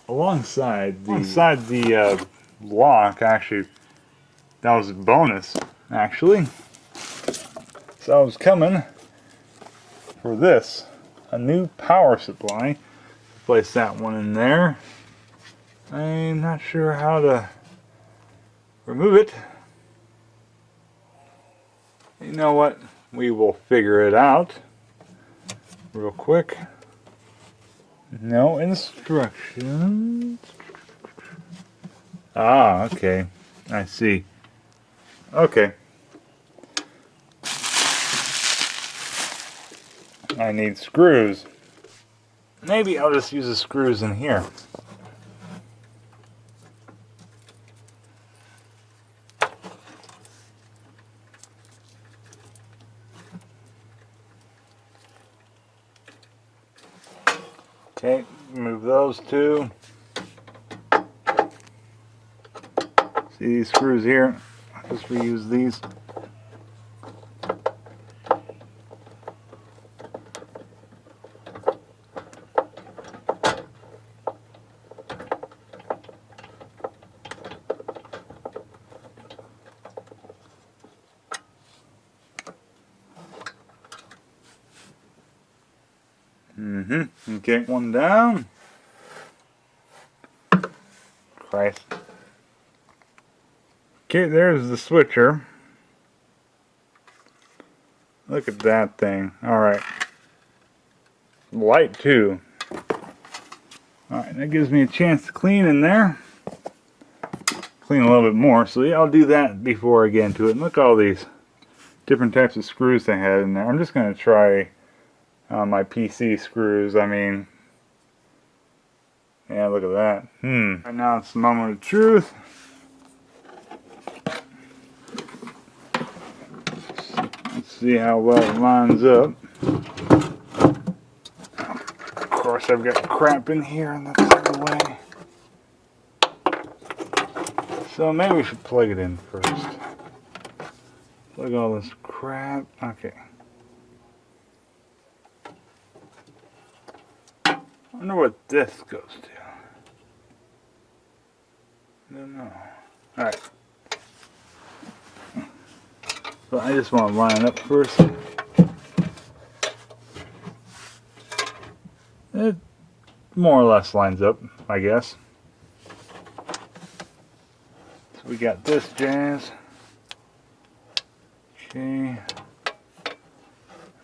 alongside the lock. Actually, that was a bonus, actually. So I was coming for this, a new power supply. Place that one in there. I'm not sure how to remove it. You know what? We will figure it out real quick. No instructions. Ah, okay. I see. Okay. I need screws. Maybe I'll just use the screws in here. Okay, move those two. See these screws here? I'll just reuse these. Okay, one down. Christ. Okay, there's the switcher. Look at that thing. Alright. Light too. Alright, that gives me a chance to clean in there. Clean a little bit more. So yeah, I'll do that before I get into it. And look at all these different types of screws they had in there. I'm just going to try my PC screws. I mean, yeah, look at that. Right now it's the moment of truth. Let's see how well it lines up. Of course, I've got crap in here, and that's out of the way. So maybe we should plug it in first. Look at all this crap. Okay. I wonder what this goes to. I don't know. Alright. So I just want to line it up first. It more or less lines up, I guess. So we got this jazz. Okay.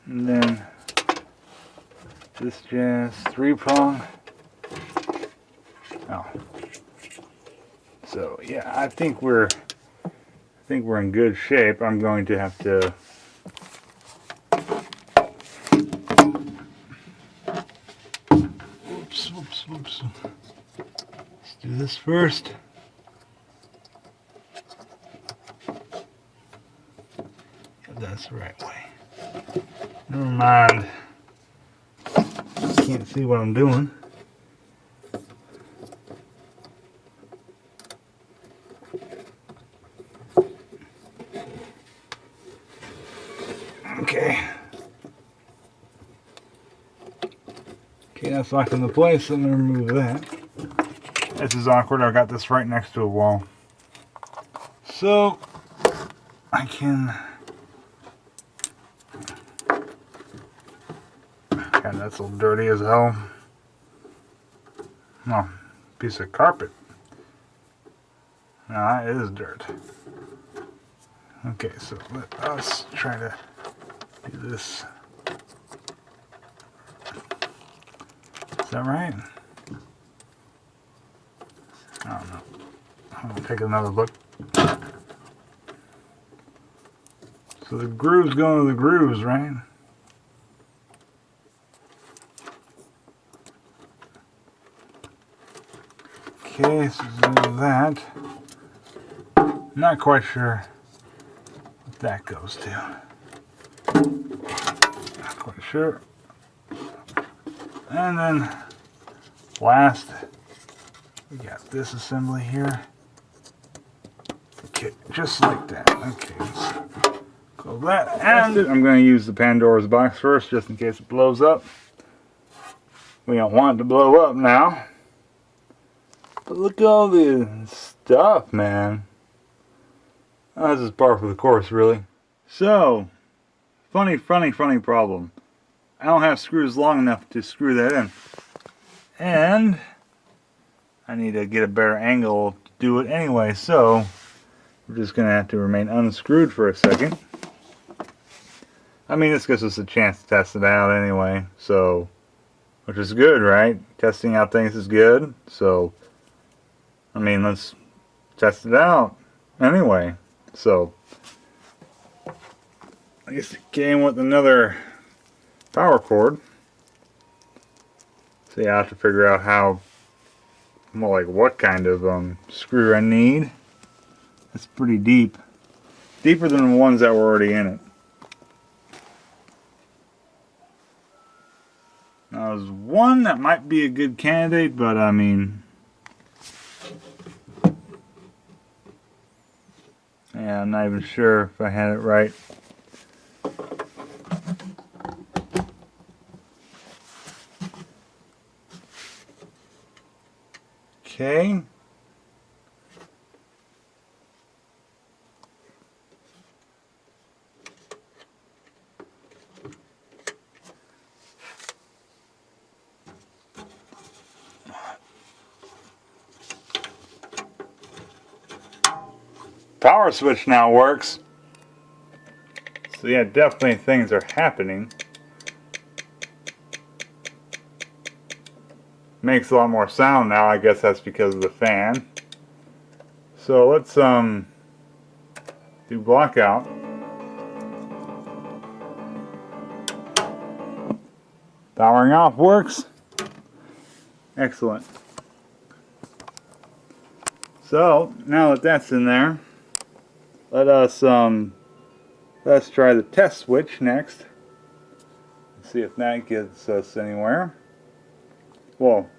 And then this jazz 3-prong. Oh. So yeah, I think we're in good shape. I'm going to have to oops. Let's do this first. That's the right way. Never mind. Can't see what I'm doing. Okay. Okay, that's locked into place. Let me remove that. This is awkward. I got this right next to a wall. So, I can... God, that's a little dirty as hell. Oh, piece of carpet. No, it is dirt. Okay, so let us try to do this. Is that right? I don't know. I'm gonna take another look. So the grooves go into the grooves, right? Okay, so do that. Not quite sure what that goes to. Not quite sure. And then last, we got this assembly here. Okay, just like that. Okay, let's go that. And I'm going to use the Pandora's box first, just in case it blows up. We don't want it to blow up now. But look at all the stuff, man. Oh, this is par for the course, really. So, funny problem. I don't have screws long enough to screw that in. And I need to get a better angle to do it anyway, so we're just going to have to remain unscrewed for a second. I mean, this gives us a chance to test it out anyway, so, which is good, right? Testing out things is good, so, I mean, let's test it out anyway. So, I guess it came with another power cord. So yeah, I have to figure out how, well, like what kind of screw I need. It's pretty deep. Deeper than the ones that were already in it. Now there's one that might be a good candidate, but I mean, yeah, I'm not even sure if I had it right. Okay. Power switch now works. So yeah, definitely things are happening. Makes a lot more sound now. I guess that's because of the fan. So let's do blockout. Powering off works. Excellent. So now that that's in there, let's try the test switch next. See if that gets us anywhere. Well,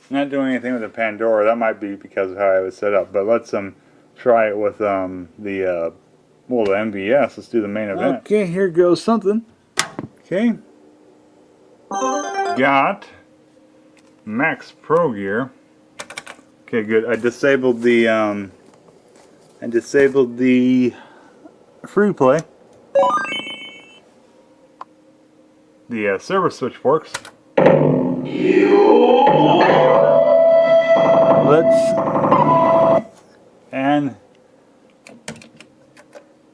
not doing anything with the Pandora. That might be because of how I was set up. But let's try it with the MVS. Let's do the main event. Okay, here goes something. Okay, got Max Pro Gear. Okay, good. I disabled the free play. The servo switch works. And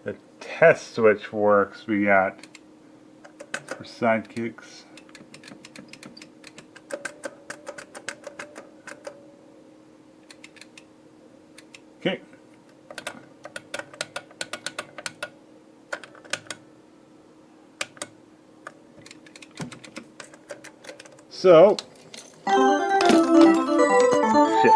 the test switch works. We got for sidekicks. Okay. So, shit.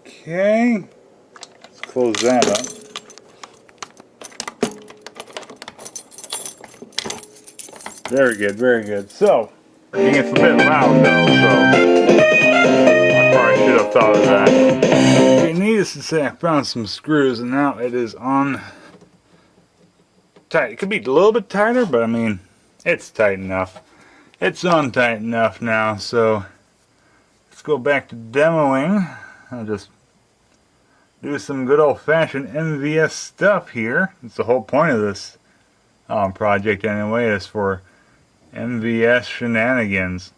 Okay, let's close that up. Very good, very good. So, it gets a bit loud though, so I probably should have thought of that. Okay, needless to say, I found some screws and now it is on tight. It could be a little bit tighter, but I mean, it's tight enough. It's on tight enough now, so let's go back to demoing. I'll just do some good old-fashioned MVS stuff here. That's the whole point of this project anyway, is for MVS shenanigans.